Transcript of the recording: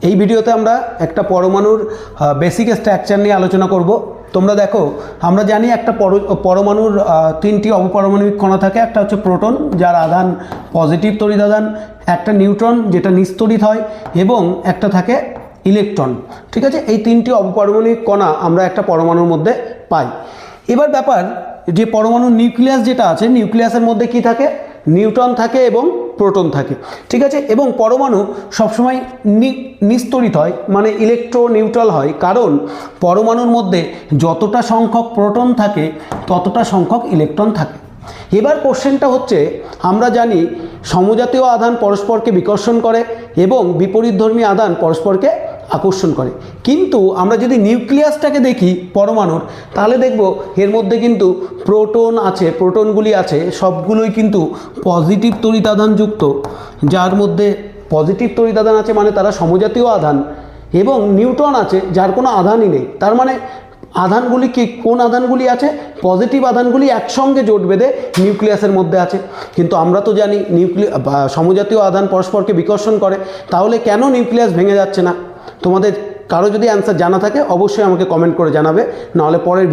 এই ভিডিওতে আমরা একটা পরমাণুর বেসিক স্ট্রাকচার নিয়ে আলোচনা করব। তোমরা দেখো, আমরা জানি একটা পরমাণুর তিনটি অবপারমাণবিক কণা থাকে। একটা হচ্ছে প্রোটন, যার আধান পজিটিভ তড়িৎ আধান, একটা নিউট্রন যেটা নিস্তড়িত হয়, এবং একটা থাকে ইলেকট্রন। ঠিক আছে, এই তিনটি অবপারমাণবিক কণা আমরা একটা পরমাণুর মধ্যে পাই। এবার ব্যাপার যে পরমাণুর নিউক্লিয়াস যেটা আছে, নিউক্লিয়াসের মধ্যে কি থাকে? নিউট্রন থাকে এবং প্রোটন থাকে। ঠিক আছে, এবং পরমাণু সবসময় নিস্তড়িত হয়, মানে ইলেকট্রো নিউট্রাল হয়, কারণ পরমাণুর মধ্যে যতটা সংখ্যক প্রোটন থাকে ততটা সংখ্যক ইলেকট্রন থাকে। এবার কোশ্চেনটা হচ্ছে, আমরা জানি সমজাতীয় আধান পরস্পরকে বিকর্ষণ করে এবং বিপরীতধর্মী আধান পরস্পরকে আকর্ষণ করে। কিন্তু আমরা যদি নিউক্লিয়াসটাকে দেখি পরমাণুর, তাহলে দেখব এর মধ্যে কিন্তু প্রোটন আছে, প্রোটনগুলি আছে, সবগুলোই কিন্তু পজিটিভ তড়িৎ আধান যুক্ত। যার মধ্যে পজিটিভ তড়িৎ আধান আছে মানে তারা সমজাতীয় আধান, এবং নিউট্রন আছে যার কোনো আধানই নেই। তার মানে আধানগুলি কি, কোন আধানগুলি আছে? পজিটিভ আধানগুলি একসঙ্গে জোট বেঁধে নিউক্লিয়াসের মধ্যে আছে। কিন্তু আমরা তো জানি সমজাতীয় আধান পরস্পরকে বিকর্ষণ করে, তাহলে কেন নিউক্লিয়াস ভেঙে যাচ্ছে না? তোমাদের কারো যদি অ্যান্সার জানা থাকে অবশ্যই আমাকে কমেন্ট করে জানাবে, নাহলে পরের